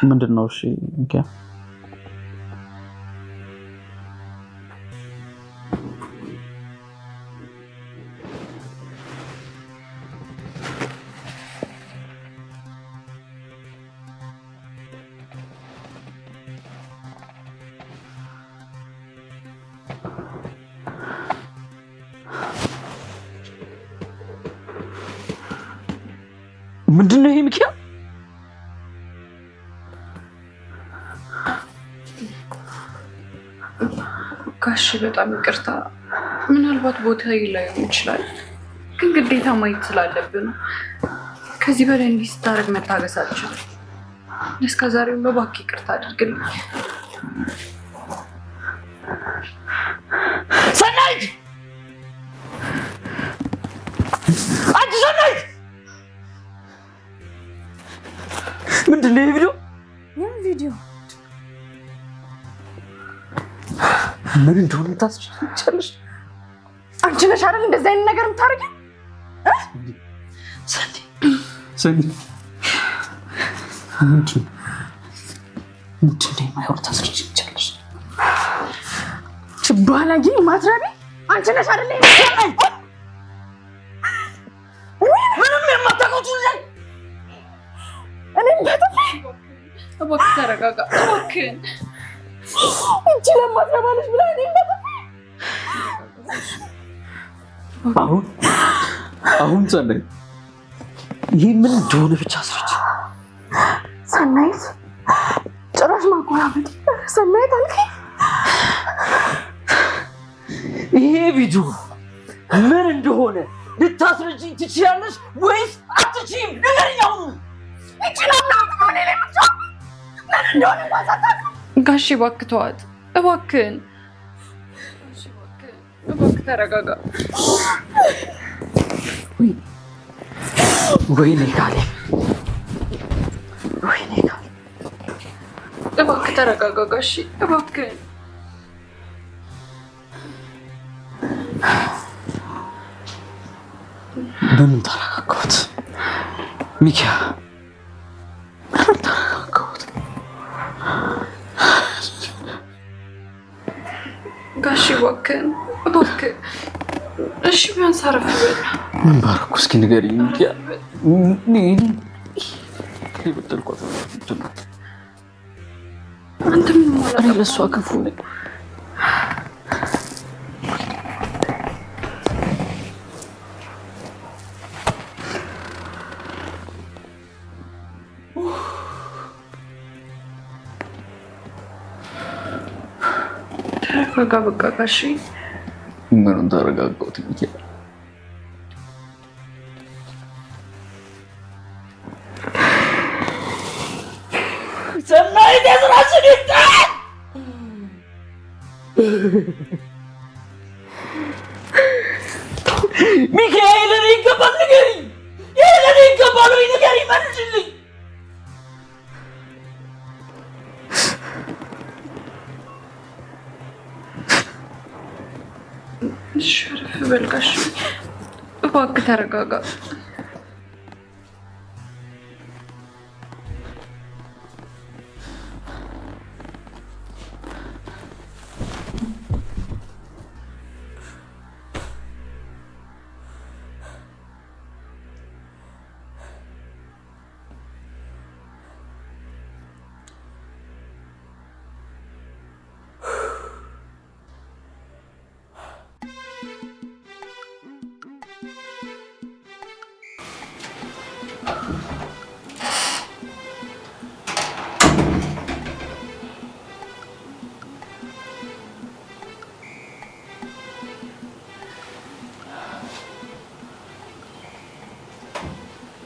ምንድነው? እሺ ሚኪያ ምንድነው ይሄ ሚኪያ? ጋሽ በጣም ይቅርታ። ምናልባት ቦታ ላይ ይችላል፣ ግን ግዴታ ማየት ስላለብን ከዚህ በላይ እንዲህ ስታደርግ መታገስ አልችልም። እስከ ዛሬው እባክህ ይቅርታ አድርግልኝ። ሰናይት! አንቺ ሰናይት! ምንድነው ይሄ ቪዲዮ? ቪዲዮ ምን እንደሆነ ታስችላለሽ? አንቺ ነሽ አይደል እንደዚህ አይነት ነገር የምታደርጊው? ሰኒ ምንድነው የማይሆን ታስችላለሽ? ባላጌ ማትረቢ አንቺ ነሽ አይደል? ምንም የማታውቀው ልጅ እኔም በጥፊ እባክህ ተረጋጋ፣ እባክህ። እቺ ለማትረባለሽ ብላ እኔም በጥፊ አሁን ሰናይት ይህ ምን እንደሆነ ብቻ አስረጅ። ሰናይት ጭራሽ ማቆራበጥ ሰናይት አልከኝ። ይሄ ቪዲዮ ምን እንደሆነ ልታስረጅኝ ትችያለሽ ወይስ አትችይም? ንገሪኝ አሁን። ጋሽ እባክህ ተዋት፣ እባክህን። እባክህ ተረጋጋ። ወይኔ ካሌብ፣ ወይኔ ካሌብ፣ እባክህ ተረጋጋ ጋሽ፣ እባክህን። በምን ተረጋጋሁት ሚኪያ? በምን ተረጋጋሁት ጋሽ? እባክህን፣ እባክህ። እሺ ቢያንስ አረፍ በል። ምን ባረኩ እስኪ ንገሪኝ ሚኪያ። የበደልኳት አንተ ምን ማለት ነው? ለእሷ ክፉ ነኝ። ተረጋጋ በቃ ጋሽ። ምኑን ተረጋጋሁት ሚኪያ? ሰናይት የስራችን ይስጠን! ሚካኤል ለኔ ይገባል፣ ንገሪኝ። ይሄ ለኔ ይገባል ወይ ንገሪኝ፣ መልሽልኝ። እሺ አረፍ በል ጋሽ፣ እባክህ ተረጋጋ።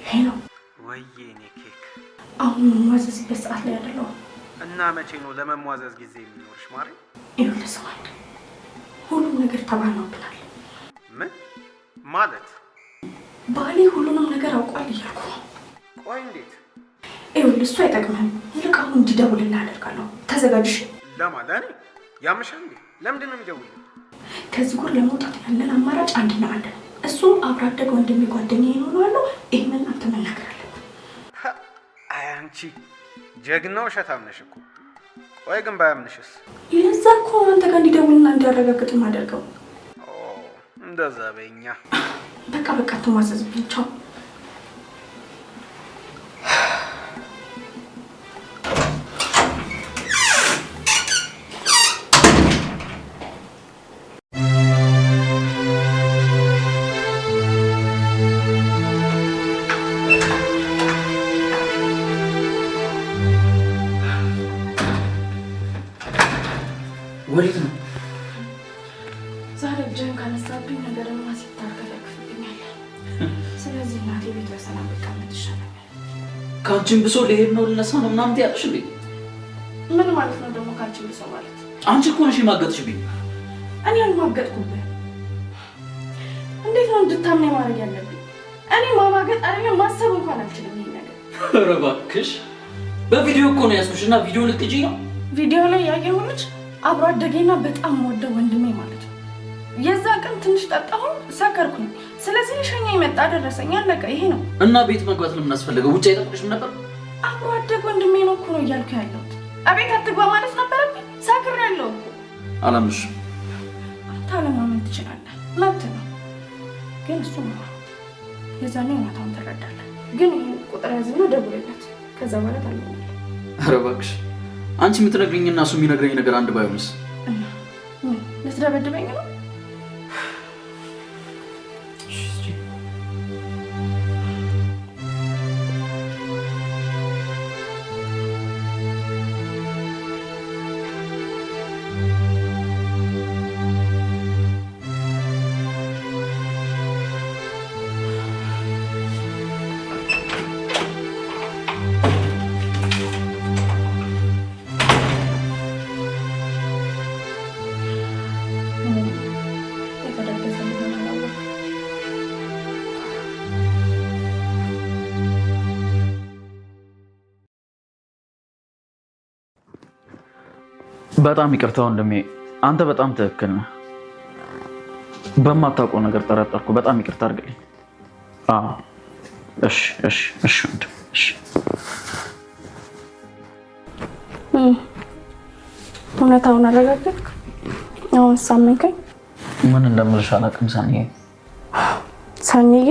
ሄሎ ወይዬ እኔ ኬክ አሁን መሟዘዝበት ሰዓት ላይ አይደለሁ። እና መቼ ነው ለመሟዘዝ ጊዜ የሚኖርሽ ማሪ? ይኸውልህ ስማኝ፣ ሁሉም ነገር ተባናብናል። ምን ማለት? ባሌ ሁሉንም ነገር አውቋል እያልኩ ነው። ቆይ እንዴት? ይኸውልህ እሱ አይጠቅምህም። ይልቅ አሁን እንዲደውልልህ አደርጋለሁ። ተዘጋጅሽ። ለማን? ለእኔ? ያምሻል እንዴ? ለምንድን ነው የሚደውልልኝ? ከዚህ ጉር ለመውጣት ያለን አማራጭ አንድና አንድ ነው። እሱም አብሮ አደግ ወንድሜ ጓደኛዬ ነው። ይሄንን አንተ መናገር አለብህ። አይ አንቺ ጀግናው ውሸታም ነሽ እኮ። ቆይ ግን ባያምንሽስ? ለዛ እኮ አንተ ጋር እንዲደውልና እንዲያረጋግጥ ማደርገው። እንደዛ በእኛ በቃ ተማዘዝብኝ። ቻው። ወዴት ነው? ዛሬ እጅህን ካነሳብኝ ነገርማ ሲታከል ያክፍብኛል። ስለዚህ እናቴ ቤት በሰላም ብቀመጥ ይሻለኛል። ከአንቺን ብሶ ልሄድ ነው ልነሳ ነው ምናምን ትያለሽብኝ። ምን ማለት ነው ደግሞ ከአንቺን ብሶ ማለት? አንቺ እኮ ነሽ የማገጥሽብኝ። እኔ አልማገጥኩብህ። እንዴት ነው እንድታምነኝ ማድረግ ያለብኝ? እኔ ማማገጥ አይደለም ማሰብ እንኳን አልችልም ይሄን ነገር። ኧረ እባክሽ በቪዲዮ እኮ ነው ያዝኩሽ እና ቪዲዮ ልትጂ ነው? ቪዲዮ ላይ ያየኸው ልጅ አብሮ አደገና በጣም ወደው ወንድሜ ማለት ነው። የዛ ቀን ትንሽ ጠጣሁኝ፣ ሰከርኩኝ። ስለዚህ ልሸኛ ይመጣ ደረሰኝ፣ አለቀ። ይሄ ነው። እና ቤት መግባት ለምን አስፈለገው? ውጭ አይጠብቅሽም ነበር? አብሮ አደግ ወንድሜ ነው እኮ ነው እያልኩ ያለሁት። አቤት አትግባ ማለት ነበረብኝ። ሰክሬያለሁ እኮ። አላምንሽም። አንተ አለማመን ትችላለህ፣ መብት ነው። ግን እሱ ነው የዛኔ እውነታውን ትረዳለህ። ግን ይሄን ቁጥር ያዝና ደውልለት፣ ከዛ በኋላ ታልሆናለህ። ኧረ እባክሽ አንቺ የምትነግሪኝና እሱ የሚነግረኝ ነገር አንድ ባይሆንስ? ልትደበድበኝ ነው? በጣም ይቅርታ ወንድሜ፣ አንተ በጣም ትክክል ነህ። በማታውቀው ነገር ጠረጠርኩ። በጣም ይቅርታ አድርግልኝ። እሺ ወንድም፣ እሺ። እውነታውን አረጋገጥክ? አሁን ሳመንከኝ? ምን እንደምልሽ አላውቅም ሰኒዬ፣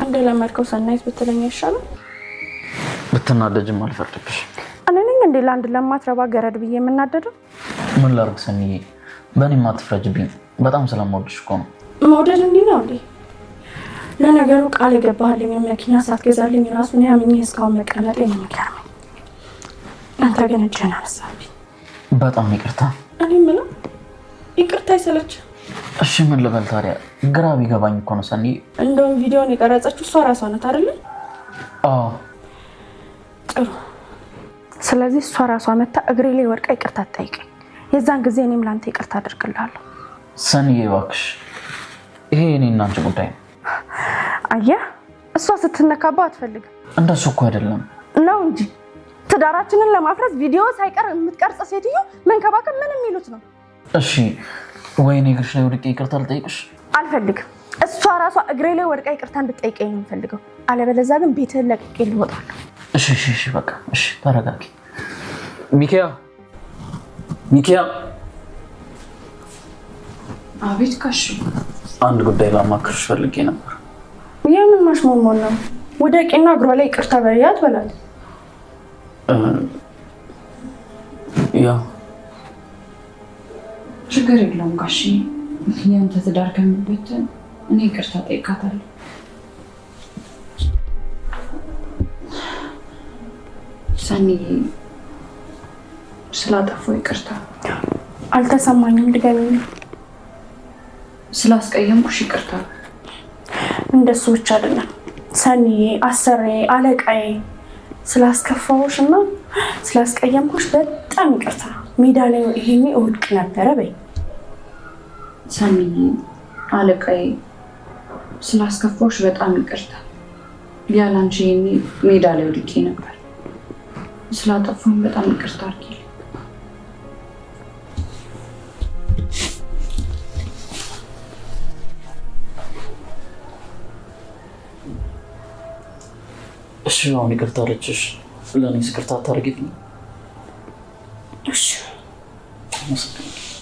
እንደለመድከው ሰናይት ብትለኝ ይሻላል። ብትናደጅም አልፈርድብሽ። እንዴ ለአንድ ለማትረባ ገረድ ብዬ የምናደደው? ምን ላድርግ ሰኒዬ፣ በእኔ አትፍረጅብኝ። በጣም ስለምወድሽ እኮ ነው። መውደድ እንዲህ ነው እንዴ? ለነገሩ ቃል የገባህልኝ መኪና ሳትገዛልኝ ራሱን ያምኜ እስካሁን መቀመጤ ነው የሚገርመኝ። አንተ ግን እጅህን አነሳብኝ። በጣም ይቅርታ። እኔ የምለው ይቅርታ አይሰለችም? እሺ ምን ልበል ታዲያ? ግራ ቢገባኝ እኮ ነው ሰኒዬ። እንደውም ቪዲዮን የቀረጸችው እሷ ራሷ ናት አይደለ? አዎ። ጥሩ። ስለዚህ እሷ ራሷ መታ እግሬ ላይ ወድቃ ይቅርታ ትጠይቀኝ። የዛን ጊዜ እኔም ላንተ ይቅርታ አድርግልሃለሁ። ሰኒዬ እባክሽ፣ ይሄ የኔና አንቺ ጉዳይ ነው። አየህ፣ እሷ ስትነካባ አትፈልግም። እንደሱ እኮ አይደለም ነው እንጂ ትዳራችንን ለማፍረስ ቪዲዮ ሳይቀር የምትቀርጽ ሴትዮ መንከባከብ ምን የሚሉት ነው? እሺ ወይኔ እግርሽ ላይ ወድቄ ይቅርታ ልጠይቅሽ? አልፈልግም። እሷ ራሷ እግሬ ላይ ወድቃ ይቅርታ እንድጠይቀኝ ነው የምፈልገው። አለበለዚያ ግን ቤትህን ለቅቄ ልወጣለሁ። እሺ በቃ እሺ፣ ተረጋጊ። ሚኪያ። አቤት ጋሽ። አንድ ጉዳይ ላማክርሽ ፈልጌ ነበር። የምን ማሽሞንሞን ነው? ወደቂና እግሯ ላይ ይቅርታ በያት በላት። ያው ችግር የለውም ጋሽ። ያንተ ትዳር ከሚበትን እኔ ይቅርታ ጠይቃታለሁ። ሰኒዬ፣ ስላጠፋሁ ይቅርታ። አልተሰማኝም፣ ድገሚኝ። ስላስቀየምኩሽ ይቅርታ። እንደሱ ብቻ አይደለም ሰኒዬ፣ አሰሬ፣ አለቃዬ፣ ስላስከፋሁሽ እና ስላስቀየምኩሽ በጣም ይቅርታ። ሜዳ ላይ ይሄኔ እወድቅ ነበረ በይ። ሰኒዬ፣ አለቃዬ፣ ስላስከፋሁሽ በጣም ይቅርታ። ያላንቺ ይሄኔ ሜዳ ላይ ወድቄ ነበር። ስላጠፋሁኝ በጣም ይቅርታ አድርጊልኝ። እሺ አሁን ይቅርታ አለችሽ። ለእኔ ይቅርታ አታደርጊልኝም? እሺ አመሰግናለሁ።